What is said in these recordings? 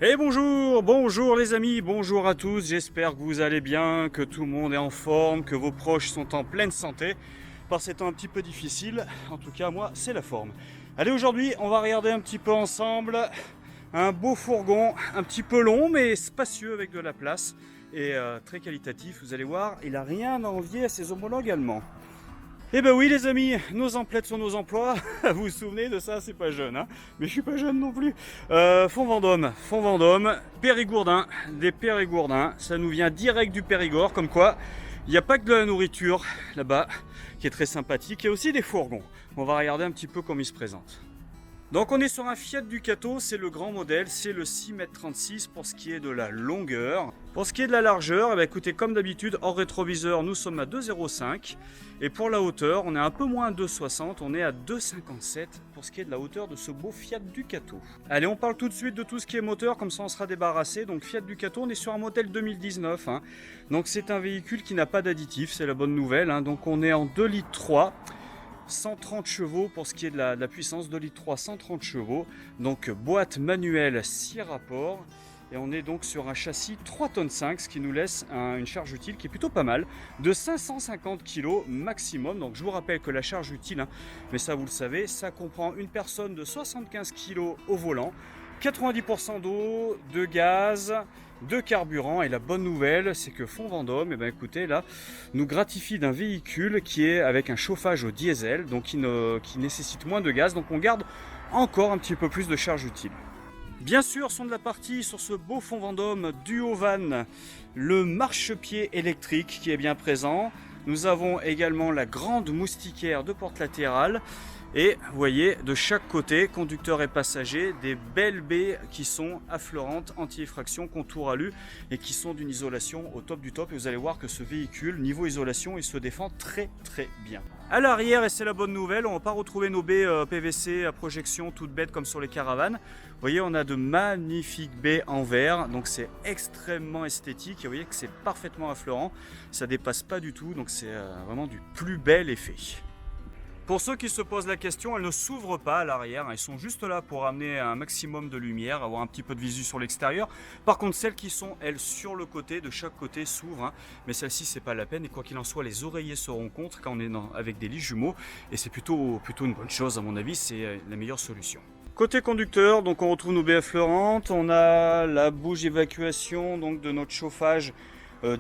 Et bonjour les amis, bonjour à tous, j'espère que vous allez bien, que tout le monde est en forme, que vos proches sont en pleine santé. Par ces temps un petit peu difficiles, en tout cas moi c'est la forme. Allez, aujourd'hui on va regarder un petit peu ensemble un beau fourgon, un petit peu long mais spacieux avec de la place et très qualitatif, vous allez voir, il n'a rien à envier à ses homologues allemands. Eh ben oui les amis, nos emplettes sont nos emplois, vous vous souvenez de ça, c'est pas jeune, hein, mais je suis pas jeune non plus. Fond Vendôme, Périgourdin, des Périgourdins, ça nous vient direct du Périgord, comme quoi il n'y a pas que de la nourriture là-bas, qui est très sympathique, il y a aussi des fourgons. On va regarder un petit peu comment ils se présentent. Donc on est sur un Fiat Ducato, c'est le grand modèle, c'est le 6,36 m pour ce qui est de la longueur. Pour ce qui est de la largeur, eh bien, écoutez, comme d'habitude, hors rétroviseur, nous sommes à 2,05 m. Et pour la hauteur, on est un peu moins à 2,60 m, on est à 2,57 m pour ce qui est de la hauteur de ce beau Fiat Ducato. Allez, on parle tout de suite de tout ce qui est moteur, comme ça on sera débarrassé. Donc Fiat Ducato, on est sur un modèle 2019. Hein. Donc c'est un véhicule qui n'a pas d'additif, c'est la bonne nouvelle. Hein. Donc on est en 2,3 litres. 130 chevaux pour ce qui est de la puissance, 2,3 litres, 130 chevaux. Donc boîte manuelle 6 rapports. Et on est donc sur un châssis 3,5 tonnes, ce qui nous laisse une charge utile qui est plutôt pas mal, de 550 kg maximum. Donc je vous rappelle que la charge utile, hein, mais ça vous le savez, ça comprend une personne de 75 kg au volant, 90% d'eau, de gaz, de carburant. Et la bonne nouvelle, c'est que Fond Vendôme, eh ben, écoutez, là, nous gratifie d'un véhicule qui est avec un chauffage au diesel, donc qui nécessite moins de gaz. Donc on garde encore un petit peu plus de charge utile. Bien sûr, sont de la partie sur ce beau Fond Vendôme Duovan, le marchepied électrique qui est bien présent. Nous avons également la grande moustiquaire de porte latérale. Et vous voyez, de chaque côté, conducteur et passager, des belles baies qui sont affleurantes, anti-effraction, contour alu et qui sont d'une isolation au top du top. Et vous allez voir que ce véhicule, niveau isolation, il se défend très bien. À l'arrière, et c'est la bonne nouvelle, on ne va pas retrouver nos baies PVC à projection toutes bêtes comme sur les caravanes. Vous voyez, on a de magnifiques baies en verre, donc c'est extrêmement esthétique. Et vous voyez que c'est parfaitement affleurant, ça dépasse pas du tout, donc c'est vraiment du plus bel effet. Pour ceux qui se posent la question, elles ne s'ouvrent pas à l'arrière, elles sont juste là pour amener un maximum de lumière, avoir un petit peu de visu sur l'extérieur. Par contre, celles qui sont, elles, sur le côté, de chaque côté s'ouvrent, hein. Mais celle-ci, c'est pas la peine. Et quoi qu'il en soit, les oreillers seront contre quand on est avec des lits jumeaux. Et c'est plutôt une bonne chose, à mon avis, c'est la meilleure solution. Côté conducteur, donc on retrouve nos baies affleurantes, on a la bouche d'évacuation donc de notre chauffage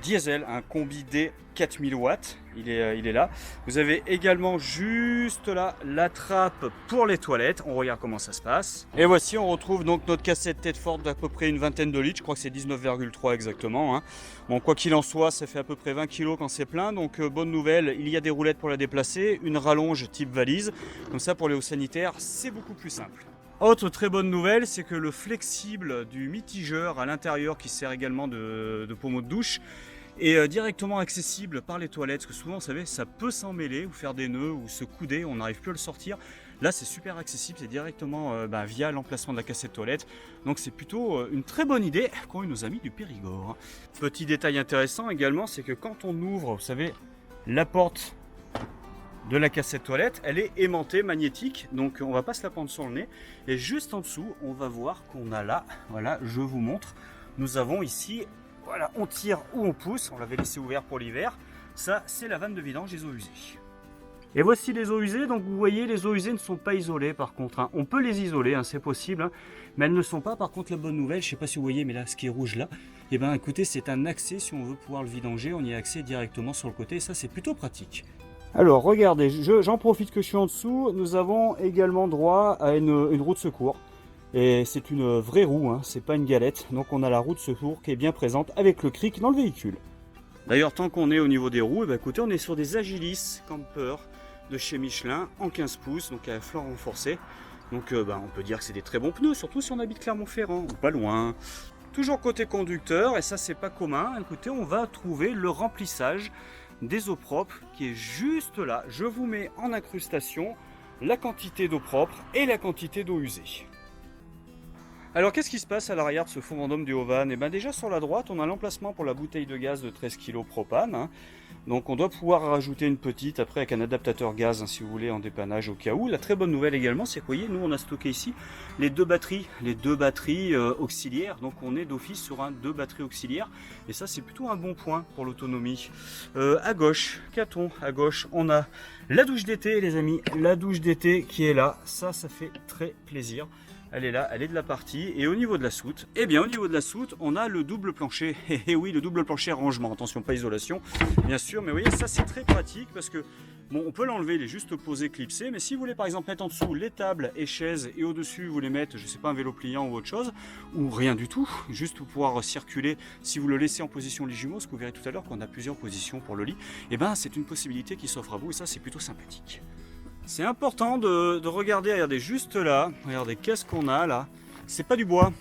diesel, un combi D 4000 watts, il est là. Vous avez également juste là la trappe pour les toilettes. On regarde comment ça se passe. Et voici, on retrouve donc notre cassette tête forte d'à peu près une vingtaine de litres. Je crois que c'est 19,3 exactement. Hein. Bon, quoi qu'il en soit, ça fait à peu près 20 kg quand c'est plein. Donc bonne nouvelle, il y a des roulettes pour la déplacer, une rallonge type valise. Comme ça, pour les hauts sanitaires, c'est beaucoup plus simple. Autre très bonne nouvelle, c'est que le flexible du mitigeur à l'intérieur qui sert également de pommeau de douche est directement accessible par les toilettes. Parce que souvent, vous savez, ça peut s'en mêler ou faire des nœuds ou se couder, on n'arrive plus à le sortir. Là, c'est super accessible, c'est directement via l'emplacement de la cassette toilette. Donc c'est plutôt une très bonne idée qu'ont eu nos amis du Périgord. Petit détail intéressant également, c'est que quand on ouvre, vous savez, la porte de la cassette toilette, elle est aimantée, magnétique, donc on va pas se la prendre sur le nez. Et juste en dessous, on va voir qu'on a là, voilà, je vous montre, nous avons ici Voilà, on tire ou on pousse, on l'avait laissé ouvert pour l'hiver. Ça, c'est la vanne de vidange des eaux usées. Et voici les eaux usées, donc vous voyez, les eaux usées ne sont pas isolées par contre. Hein. On peut les isoler, hein, c'est possible, hein, mais elles ne sont pas. Par contre, la bonne nouvelle, je ne sais pas si vous voyez, mais là, ce qui est rouge là, et ben écoutez, c'est un accès, si on veut pouvoir le vidanger, on y a accès directement sur le côté, et ça, c'est plutôt pratique. Alors, regardez, j'en profite que je suis en dessous, nous avons également droit à une roue de secours. Et c'est une vraie roue, hein, c'est pas une galette, donc on a la roue de secours qui est bien présente avec le cric dans le véhicule. D'ailleurs, tant qu'on est au niveau des roues, ben, écoutez, on est sur des Agilis Camper de chez Michelin en 15 pouces, donc à flanc renforcé. Donc on peut dire que c'est des très bons pneus, surtout si on habite Clermont-Ferrand, ou pas loin. Toujours côté conducteur, et ça c'est pas commun, écoutez, on va trouver le remplissage des eaux propres qui est juste là. Je vous mets en incrustation la quantité d'eau propre et la quantité d'eau usée. Alors qu'est-ce qui se passe à l'arrière de ce fond Vendôme du Haut-Van? Et bien déjà sur la droite, on a l'emplacement pour la bouteille de gaz de 13 kg propane. Hein. Donc on doit pouvoir rajouter une petite après avec un adaptateur gaz, hein, si vous voulez, en dépannage au cas où. La très bonne nouvelle également, c'est que vous voyez, nous on a stocké ici les deux batteries auxiliaires. Donc on est d'office sur deux batteries auxiliaires. Et ça c'est plutôt un bon point pour l'autonomie. À gauche, qu'a-t-on? À gauche, on a la douche d'été les amis. La douche d'été qui est là, ça fait très plaisir. Elle est là, elle est de la partie. Et au niveau de la soute, eh bien au niveau de la soute, on a le double plancher. Et oui, le double plancher rangement. Attention, pas isolation, bien sûr. Mais vous voyez, ça c'est très pratique parce que, bon, on peut l'enlever, il est juste posé, clipsé. Mais si vous voulez par exemple mettre en dessous les tables et chaises et au-dessus vous voulez mettre, je sais pas, un vélo pliant ou autre chose, ou rien du tout, juste pour pouvoir circuler, si vous le laissez en position lit jumeau, ce que vous verrez tout à l'heure qu'on a plusieurs positions pour le lit, eh ben c'est une possibilité qui s'offre à vous et ça c'est plutôt sympathique. C'est important de regarder, regardez juste là, regardez qu'est-ce qu'on a là, c'est pas du bois,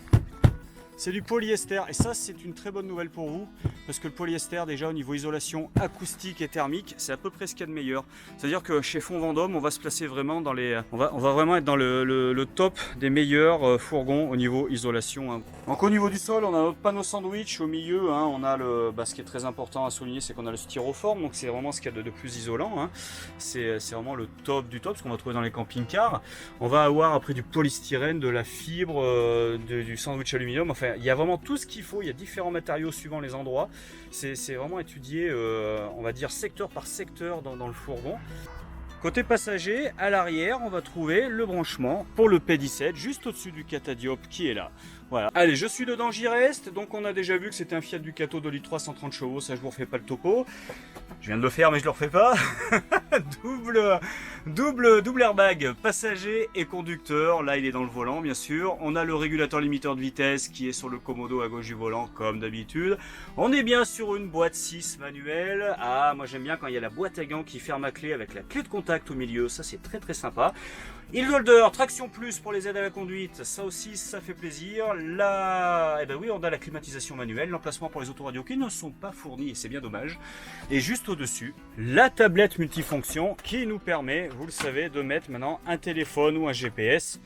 c'est du polyester et ça c'est une très bonne nouvelle pour vous parce que le polyester déjà au niveau isolation acoustique et thermique c'est à peu près ce qu'il y a de meilleur. C'est à dire que chez Fond Vendôme on va se placer vraiment dans les, on va vraiment être dans le top des meilleurs fourgons au niveau isolation. Hein. Donc au niveau du sol on a notre panneau sandwich au milieu, hein, on a ce qui est très important à souligner c'est qu'on a le styroforme, donc c'est vraiment ce qu'il y a de plus isolant. Hein. C'est vraiment le top du top, ce qu'on va trouver dans les camping-cars. On va avoir après du polystyrène, de la fibre, du sandwich aluminium, enfin il y a vraiment tout ce qu'il faut, il y a différents matériaux suivant les endroits. C'est vraiment étudié, on va dire secteur par secteur dans le fourgon. Côté passager, à l'arrière, on va trouver le branchement pour le P17, juste au-dessus du catadiop qui est là. Voilà. Allez, je suis dedans, j'y reste. Donc on a déjà vu que c'était un Fiat Ducato 2 litres 3, 130 chevaux, ça je vous refais pas le topo. Je viens de le faire mais je le refais pas. double airbag passager et conducteur. Là il est dans le volant bien sûr. On a le régulateur limiteur de vitesse qui est sur le commodo à gauche du volant comme d'habitude. On est bien sur une boîte 6 manuelle. Ah moi j'aime bien quand il y a la boîte à gants qui ferme à clé avec la clé de contact au milieu. Ça c'est très très sympa. Holder, traction plus pour les aides à la conduite, ça aussi ça fait plaisir. Là, eh ben oui, on a la climatisation manuelle, l'emplacement pour les autoradios qui ne sont pas fournis et c'est bien dommage. Et juste au-dessus, la tablette multifonction qui nous permet, vous le savez, de mettre maintenant un téléphone ou un GPS.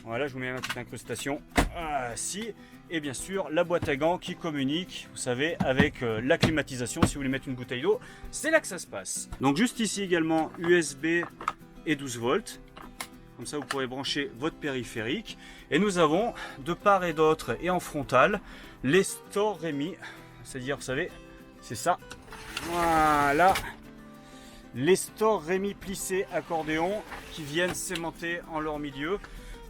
Voilà, je vous mets ma petite incrustation. Ah, si. Et bien sûr, la boîte à gants qui communique, vous savez, avec la climatisation. Si vous voulez mettre une bouteille d'eau, c'est là que ça se passe. Donc juste ici également, USB et 12 volts. Comme ça, vous pourrez brancher votre périphérique. Et nous avons, de part et d'autre et en frontal, les Store Rémi. C'est-à-dire, vous savez, c'est ça. Voilà. Les Store Rémi plissés accordéon qui viennent s'aimanter en leur milieu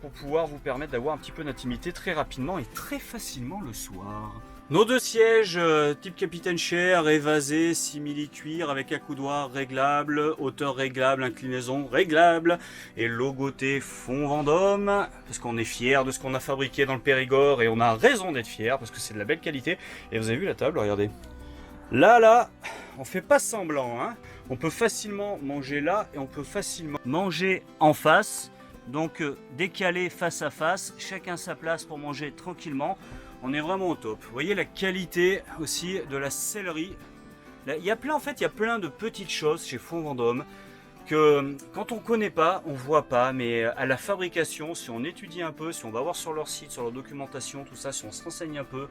pour pouvoir vous permettre d'avoir un petit peu d'intimité très rapidement et très facilement le soir. Nos deux sièges type Capitaine Chair, évasés, simili-cuir avec accoudoir réglable, hauteur réglable, inclinaison réglable et logoté Fond Vendôme parce qu'on est fier de ce qu'on a fabriqué dans le Périgord et on a raison d'être fier parce que c'est de la belle qualité. Et vous avez vu la table, regardez. Là, on fait pas semblant, hein. On peut facilement manger là et on peut facilement manger en face. Donc décalé face à face, chacun sa place pour manger tranquillement. On est vraiment au top. Vous voyez la qualité aussi de la sellerie. Là, il y a plein de petites choses chez Fond Vendôme que quand on ne connaît pas, on ne voit pas. Mais à la fabrication, si on étudie un peu, si on va voir sur leur site, sur leur documentation, tout ça, si on se renseigne un peu,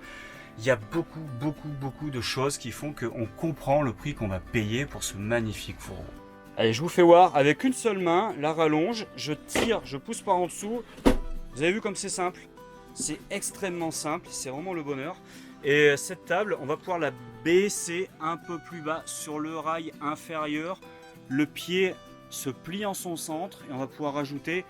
il y a beaucoup de choses qui font qu'on comprend le prix qu'on va payer pour ce magnifique fourgon. Allez, je vous fais voir avec une seule main, la rallonge, je tire, je pousse par en dessous. Vous avez vu comme c'est simple? C'est extrêmement simple, c'est vraiment le bonheur. Et cette table, on va pouvoir la baisser un peu plus bas sur le rail inférieur. Le pied se plie en son centre et on va pouvoir rajouter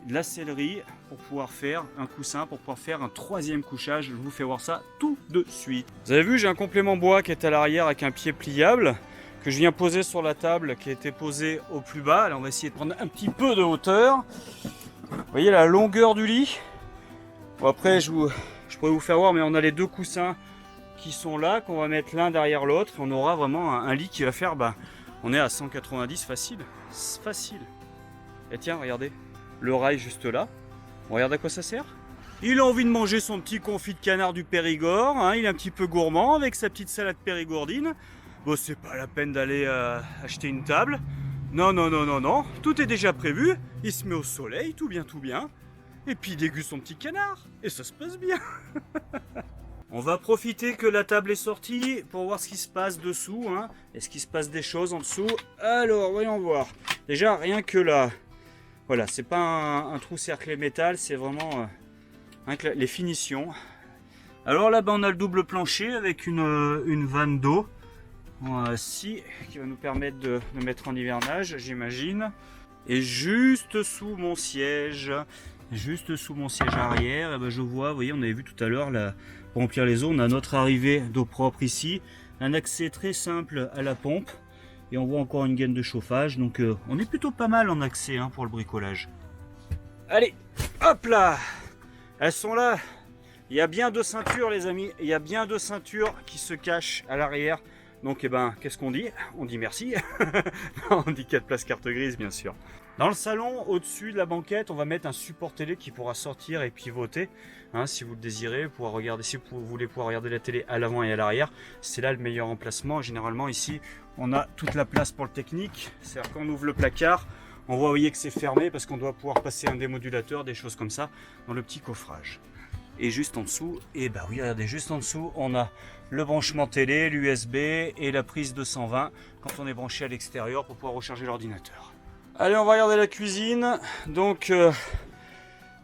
de la sellerie pour pouvoir faire un coussin, pour pouvoir faire un troisième couchage. Je vous fais voir ça tout de suite. Vous avez vu, j'ai un complément bois qui est à l'arrière avec un pied pliable que je viens poser sur la table qui a été posée au plus bas. Là, on va essayer de prendre un petit peu de hauteur. Vous voyez la longueur du lit. Bon, après, je pourrais vous faire voir, mais on a les deux coussins qui sont là, qu'on va mettre l'un derrière l'autre. On aura vraiment un lit qui va faire, on est à 190 facile. Facile. Et tiens, regardez, le rail juste là. On regarde à quoi ça sert. Il a envie de manger son petit confit de canard du Périgord. Hein, il est un petit peu gourmand avec sa petite salade périgourdine. Bon, c'est pas la peine d'aller acheter une table. Non, non, non, non, non. Tout est déjà prévu. Il se met au soleil, tout bien, tout bien. Et puis il déguste son petit canard. Et ça se passe bien. On va profiter que la table est sortie pour voir ce qui se passe dessous. Hein. Est-ce qu'il se passe des choses en dessous? Alors, voyons voir. Déjà, rien que là. Voilà, c'est pas un trou cerclé métal, c'est vraiment les finitions. Alors là, on a le double plancher avec une vanne d'eau. Ici, qui va nous permettre de mettre en hivernage, j'imagine. Et juste sous mon siège arrière, je vois, vous voyez, on avait vu tout à l'heure, pour remplir les eaux, on a notre arrivée d'eau propre ici. Un accès très simple à la pompe. Et on voit encore une gaine de chauffage. Donc on est plutôt pas mal en accès pour le bricolage. Allez, hop là! Elles sont là. Il y a bien 2 ceintures les amis. Il y a bien 2 ceintures qui se cachent à l'arrière. Donc qu'est-ce qu'on dit? On dit merci. On dit 4 places carte grise bien sûr. Dans le salon, au-dessus de la banquette, on va mettre un support télé qui pourra sortir et pivoter. Si vous le désirez, pouvoir regarder, si vous voulez pouvoir regarder la télé à l'avant et à l'arrière, c'est là le meilleur emplacement. Généralement ici, on a toute la place pour le technique. C'est-à-dire qu'on ouvre le placard, on voit, vous voyez, que c'est fermé parce qu'on doit pouvoir passer un démodulateur, des choses comme ça, dans le petit coffrage. Et juste en dessous, oui, regardez, juste en dessous, on a le branchement télé, l'USB et la prise 220 quand on est branché à l'extérieur pour pouvoir recharger l'ordinateur. Allez, on va regarder la cuisine. Donc,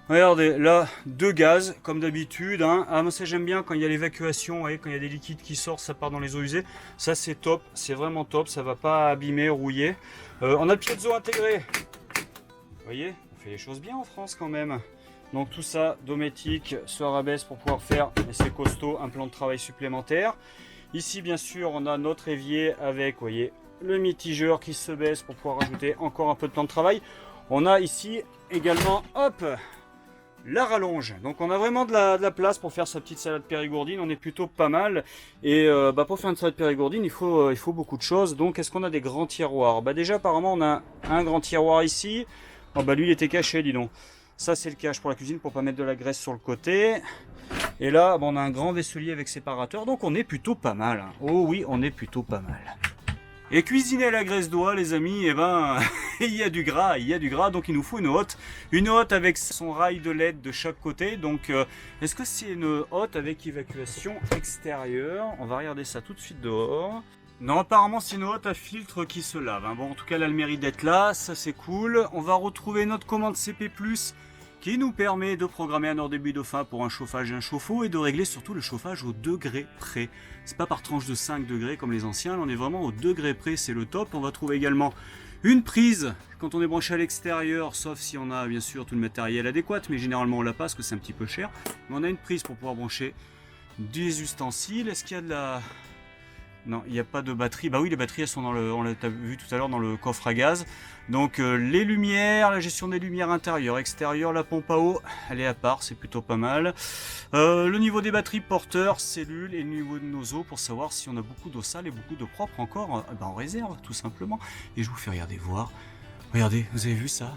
regardez, là, 2 gaz, comme d'habitude. Moi, ça, j'aime bien quand il y a l'évacuation, quand il y a des liquides qui sortent, ça part dans les eaux usées. Ça, c'est top, c'est vraiment top, ça va pas abîmer, rouiller. On a le piezo intégré. Vous voyez, on fait les choses bien en France quand même. Donc tout ça, Dometic se rabaisse pour pouvoir faire, et c'est costaud, un plan de travail supplémentaire. Ici, bien sûr, on a notre évier avec, vous voyez, le mitigeur qui se baisse pour pouvoir rajouter encore un peu de temps de travail. On a ici également, hop, la rallonge. Donc on a vraiment de la place pour faire sa petite salade périgourdine. On est plutôt pas mal. Et pour faire une salade périgourdine, il faut beaucoup de choses. Donc est-ce qu'on a des grands tiroirs? Déjà, apparemment, on a un grand tiroir ici. Lui, il était caché, dis donc. Ça, c'est le cache pour la cuisine, pour pas mettre de la graisse sur le côté. Et là, on a un grand vaisselier avec séparateur. Donc on est plutôt pas mal. Oh oui, on est plutôt pas mal. Et cuisiner à la graisse d'oie, les amis, il y a du gras, donc il nous faut une hotte avec son rail de LED de chaque côté. Donc, est-ce que c'est une hotte avec évacuation extérieure? On va regarder ça tout de suite dehors. Non, apparemment c'est une hotte à filtre qui se lave. Bon, en tout cas, elle a le mérite d'être là, ça c'est cool. On va retrouver notre commande CP+, qui nous permet de programmer un hors début de fin pour un chauffage et un chauffe-eau et de régler surtout le chauffage au degré près. C'est pas par tranche de 5 degrés comme les anciens, là on est vraiment au degré près, c'est le top. On va trouver également une prise quand on est branché à l'extérieur, sauf si on a bien sûr tout le matériel adéquat, mais généralement on l'a pas parce que c'est un petit peu cher. Mais on a une prise pour pouvoir brancher des ustensiles. Est-ce qu'il y a de la... Non, il n'y a pas de batterie. Oui, les batteries, elles sont dans on l'a vu tout à l'heure, dans le coffre à gaz. Donc les lumières, la gestion des lumières intérieures, extérieures, la pompe à eau, elle est à part, c'est plutôt pas mal. Le niveau des batteries, porteurs, cellules et le niveau de nos eaux pour savoir si on a beaucoup d'eau sale et beaucoup d'eau propre encore en réserve, tout simplement. Et je vous fais regarder voir. Regardez, vous avez vu ça?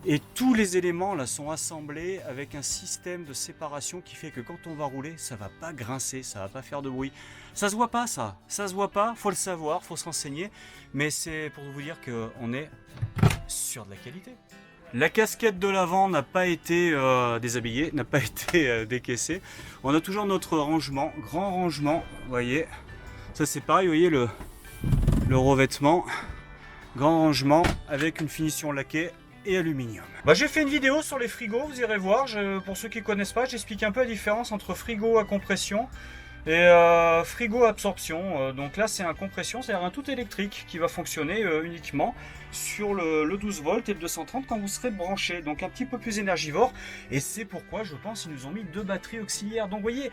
Et tous les éléments là sont assemblés avec un système de séparation qui fait que quand on va rouler, ça va pas grincer, ça va pas faire de bruit. Ça se voit pas ça se voit pas, faut le savoir, faut se renseigner, mais c'est pour vous dire qu'on est sur de la qualité. La casquette de l'avant n'a pas été déshabillée, n'a pas été décaissée. On a toujours notre rangement, grand rangement, vous voyez. Ça c'est pareil, vous voyez le revêtement, grand rangement avec une finition laquée. et aluminium. Bah, j'ai fait une vidéo sur les frigos, vous irez voir. Pour ceux qui ne connaissent pas, j'explique un peu la différence entre frigo à compression et frigo à absorption. Donc là, c'est un compression, c'est-à-dire un tout électrique qui va fonctionner uniquement sur le 12 volts et le 230 quand vous serez branché. Donc un petit peu plus énergivore. Et c'est pourquoi, je pense, ils nous ont mis 2 batteries auxiliaires. Donc vous voyez,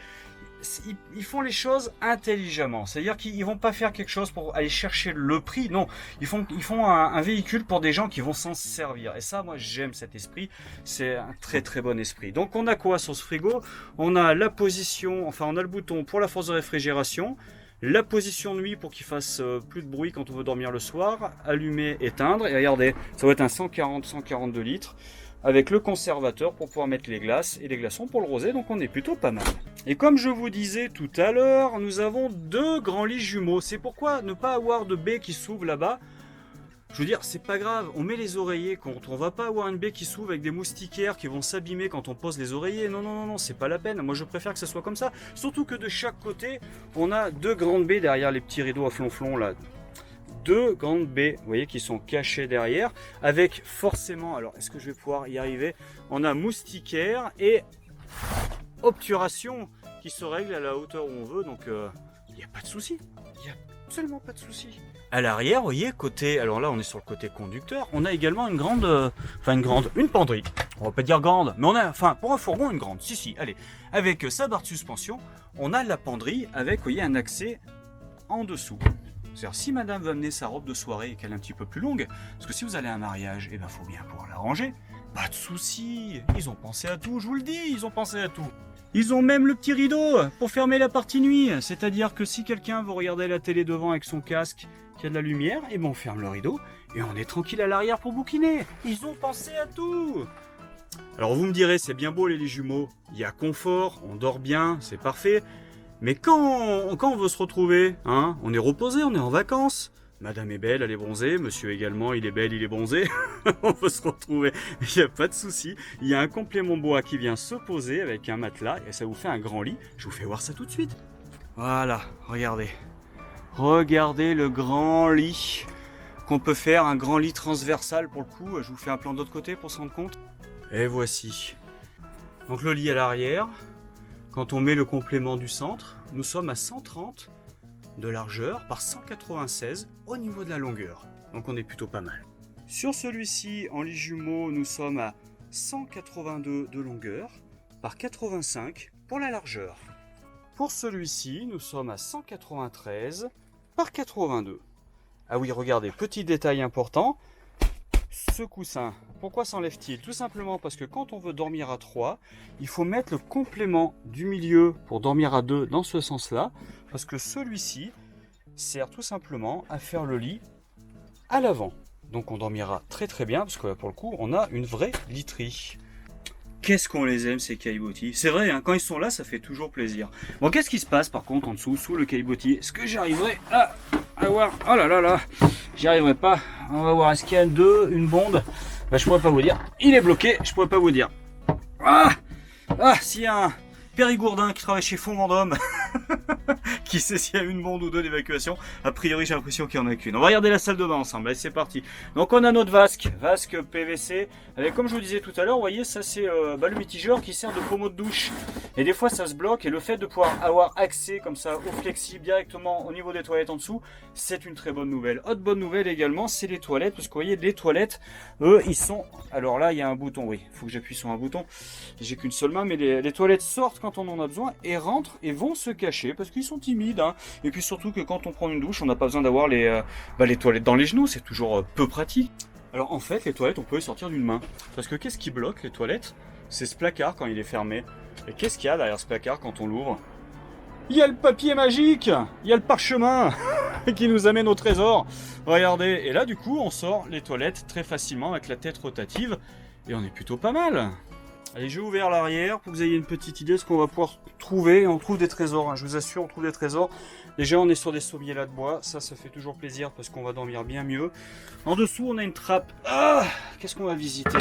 ils font les choses intelligemment. C'est-à-dire qu'ils ne vont pas faire quelque chose pour aller chercher le prix. Non, ils font un véhicule pour des gens qui vont s'en servir. Et ça, moi, j'aime cet esprit. C'est un très très bon esprit. Donc on a quoi sur ce frigo? On a la position, enfin on a le bouton pour la force de réfrigération, la position nuit pour qu'il fasse plus de bruit quand on veut dormir le soir, allumer, éteindre. Et regardez, ça va être un 142 litres. Avec le conservateur pour pouvoir mettre les glaces et les glaçons pour le rosé, donc on est plutôt pas mal. Et comme je vous disais tout à l'heure, nous avons 2 grands lits jumeaux. C'est pourquoi ne pas avoir de baie qui s'ouvre là-bas. Je veux dire, c'est pas grave, on met les oreillers contre. On va pas avoir une baie qui s'ouvre avec des moustiquaires qui vont s'abîmer quand on pose les oreillers. Non, non, non, non, c'est pas la peine. Moi, je préfère que ce soit comme ça. Surtout que de chaque côté, on a 2 grandes baies derrière les petits rideaux à flonflon là. 2 grandes baies, vous voyez, qui sont cachées derrière, avec forcément, alors est-ce que je vais pouvoir y arriver? On a moustiquaire et obturation qui se règle à la hauteur où on veut, donc il n'y a pas de souci, il n'y a absolument pas de souci. À l'arrière, vous voyez, côté, alors là on est sur le côté conducteur, on a également une grande, une penderie, on va pas dire grande, mais on a, enfin pour un fourgon une grande, si, allez, avec sa barre de suspension, on a la penderie avec, vous voyez, un accès en dessous. C'est-à-dire, si madame veut amener sa robe de soirée et qu'elle est un petit peu plus longue, parce que si vous allez à un mariage, eh ben, faut bien pouvoir la ranger. Pas de souci, ils ont pensé à tout, je vous le dis, ils ont pensé à tout. Ils ont même le petit rideau pour fermer la partie nuit. C'est-à-dire que si quelqu'un veut regarder la télé devant avec son casque, qu'il y a de la lumière, eh ben, on ferme le rideau et on est tranquille à l'arrière pour bouquiner. Ils ont pensé à tout. Alors vous me direz, c'est bien beau les lits jumeaux, il y a confort, on dort bien, c'est parfait. Mais quand on veut se retrouver, hein, on est reposé, on est en vacances. Madame est belle, elle est bronzée. Monsieur également, il est belle, il est bronzé. On peut se retrouver, il n'y a pas de souci. Il y a un complément bois qui vient se poser avec un matelas et ça vous fait un grand lit. Je vous fais voir ça tout de suite. Voilà, regardez. Regardez le grand lit qu'on peut faire, un grand lit transversal pour le coup. Je vous fais un plan de l'autre côté pour se rendre compte. Et voici. Donc le lit à l'arrière. Quand on met le complément du centre, nous sommes à 130 de largeur par 196 au niveau de la longueur. Donc on est plutôt pas mal. Sur celui-ci, en lit jumeau, nous sommes à 182 de longueur par 85 pour la largeur. Pour celui-ci, nous sommes à 193 par 82. Ah oui, regardez, petit détail important. Ce coussin, pourquoi s'enlève-t-il? Tout simplement parce que quand on veut dormir à 3, il faut mettre le complément du milieu pour dormir à 2 dans ce sens-là, parce que celui-ci sert tout simplement à faire le lit à l'avant. Donc on dormira très très bien, parce que pour le coup, on a une vraie literie. Qu'est-ce qu'on les aime ces caillebotis? C'est vrai, hein, quand ils sont là, ça fait toujours plaisir. Bon, qu'est-ce qui se passe par contre en dessous, sous le caillebotis? Est-ce que j'arriverai à voir? Oh là là là, j'y arriverai pas. On va voir, est-ce qu'il y a une bonde? Bah, je pourrais pas vous dire. Il est bloqué, je pourrais pas vous dire. S'il y a un Périgourdin qui travaille chez Fonds Vendôme, qui sait s'il y a une bonde ou 2 d'évacuation. A priori, j'ai l'impression qu'il n'y en a qu'une. On va regarder la salle de bain ensemble. Allez, c'est parti. Donc, on a notre vasque PVC. Avec, comme je vous disais tout à l'heure, vous voyez, ça c'est le mitigeur qui sert de pommeau de douche. Et des fois, ça se bloque. Et le fait de pouvoir avoir accès comme ça au flexible directement au niveau des toilettes en dessous, c'est une très bonne nouvelle. Autre bonne nouvelle également, c'est les toilettes. Parce que vous voyez, les toilettes, eux, ils sont... Alors là, il y a un bouton. Oui, il faut que j'appuie sur un bouton. J'ai qu'une seule main, mais les toilettes sortent quand on en a besoin et rentrent et vont se cacher parce qu'ils sont timides. Hein. Et puis surtout que quand on prend une douche, on n'a pas besoin d'avoir les toilettes dans les genoux. C'est toujours peu pratique. Alors en fait, les toilettes, on peut les sortir d'une main. Parce que qu'est-ce qui bloque les toilettes? C'est ce placard quand il est fermé. Et qu'est-ce qu'il y a derrière ce placard quand on l'ouvre? Il y a le papier magique! Il y a le parchemin qui nous amène au trésor. Regardez. Et là, du coup, on sort les toilettes très facilement avec la tête rotative. Et on est plutôt pas mal. Allez, j'ai ouvert l'arrière pour que vous ayez une petite idée de ce qu'on va pouvoir trouver. On trouve des trésors, hein, je vous assure, on trouve des trésors. Déjà, on est sur des sommiers là de bois. Ça fait toujours plaisir parce qu'on va dormir bien mieux. En dessous, on a une trappe. Qu'est-ce qu'on va visiter?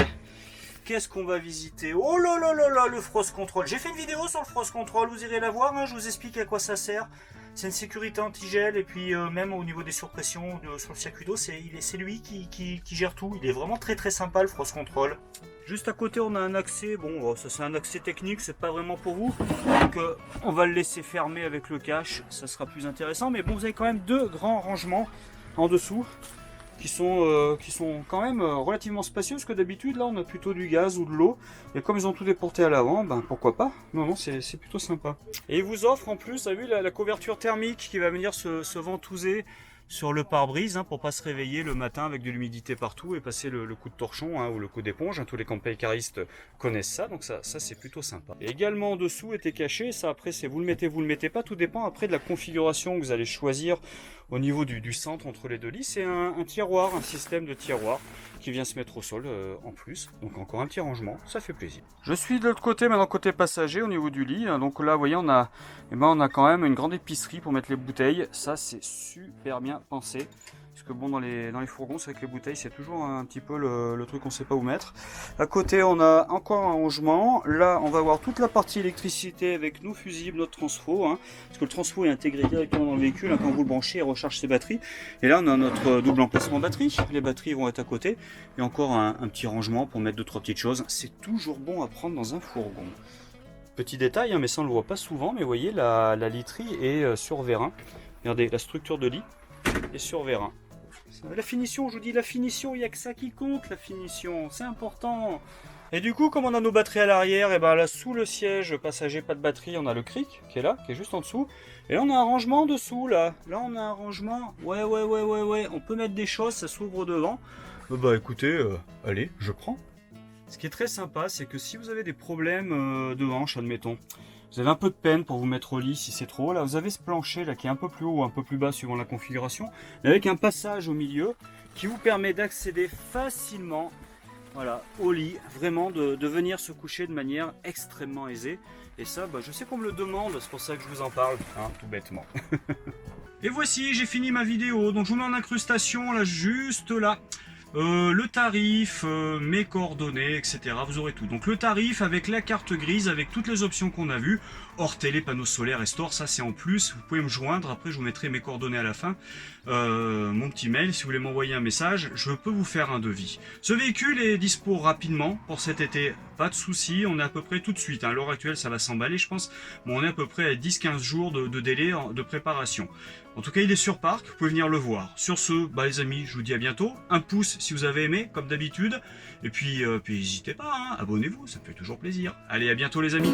Qu'est-ce qu'on va visiter? Oh là, le Frost Control. J'ai fait une vidéo sur le Frost Control, vous irez la voir, hein, je vous explique à quoi ça sert. c'est une sécurité anti-gel, et puis même au niveau des surpressions sur le circuit d'eau, c'est lui qui gère tout. Il est vraiment très très sympa, le Frost Control. Juste à côté, on a un accès, bon ça c'est un accès technique, c'est pas vraiment pour vous, donc on va le laisser fermer avec le cache, ça sera plus intéressant, mais bon, vous avez quand même deux grands rangements en dessous qui sont quand même relativement spacieux, parce que d'habitude là on a plutôt du gaz ou de l'eau, et comme ils ont tout déporté à l'avant, ben pourquoi pas. Non, c'est plutôt sympa. Et ils vous offrent en plus, vous avez vu la couverture thermique qui va venir se ventouser sur le pare-brise, pour pas se réveiller le matin avec de l'humidité partout et passer le coup de torchon, ou le coup d'éponge. Tous les camping-caristes connaissent ça, donc ça c'est plutôt sympa. Et également en dessous était caché, ça après c'est vous le mettez pas, tout dépend après de la configuration que vous allez choisir au niveau du centre entre les deux lits. C'est un tiroir, un système de tiroir qui vient se mettre au sol en plus, donc encore un petit rangement, ça fait plaisir. Je suis de l'autre côté, maintenant côté passager au niveau du lit, donc là vous voyez on a quand même une grande épicerie pour mettre les bouteilles, ça c'est super bien pensé. Parce que bon, dans les fourgons, c'est vrai que les bouteilles, c'est toujours un petit peu le truc qu'on ne sait pas où mettre. À côté, on a encore un rangement. Là, on va avoir toute la partie électricité avec nos fusibles, notre transfo. Parce que le transfo est intégré directement dans le véhicule. Quand vous le branchez, il recharge ses batteries. Et là, on a notre double emplacement batterie. Les batteries vont être à côté. Et encore un petit rangement pour mettre 2-3 petites choses. C'est toujours bon à prendre dans un fourgon. Petit détail, mais ça on ne le voit pas souvent. Mais vous voyez, la literie est sur vérin. Regardez, la structure de lit est sur vérin. La finition, je vous dis, la finition, il n'y a que ça qui compte, la finition, c'est important. Et du coup, comme on a nos batteries à l'arrière, et ben là, sous le siège passager, pas de batterie, on a le cric qui est là, qui est juste en dessous. Et là, on a un rangement dessous, là. Là, on a un rangement, ouais, on peut mettre des choses, ça s'ouvre devant. Bah écoutez, allez, je prends. Ce qui est très sympa, c'est que si vous avez des problèmes de hanche, admettons, vous avez un peu de peine pour vous mettre au lit si c'est trop haut. Là, vous avez ce plancher là qui est un peu plus haut ou un peu plus bas suivant la configuration, mais avec un passage au milieu qui vous permet d'accéder facilement, au lit, vraiment de venir se coucher de manière extrêmement aisée. Et ça, je sais qu'on me le demande, c'est pour ça que je vous en parle, tout bêtement. Et voici, j'ai fini ma vidéo. Donc je vous mets en incrustation là, juste là. Le tarif, mes coordonnées, etc. Vous aurez tout. Donc le tarif avec la carte grise, avec toutes les options qu'on a vues, hors télé, panneaux solaires et store, ça c'est en plus. Vous pouvez me joindre, après je vous mettrai mes coordonnées à la fin. Mon petit mail, si vous voulez m'envoyer un message, je peux vous faire un devis. Ce véhicule est dispo rapidement pour cet été, pas de souci, on est à peu près tout de suite. À l'heure actuelle ça va s'emballer je pense, mais on est à peu près à 10-15 jours de délai de préparation. En tout cas, il est sur parc, vous pouvez venir le voir. Sur ce, les amis, je vous dis à bientôt. Un pouce si vous avez aimé, comme d'habitude. Et puis n'hésitez pas, abonnez-vous, ça me fait toujours plaisir. Allez, à bientôt les amis.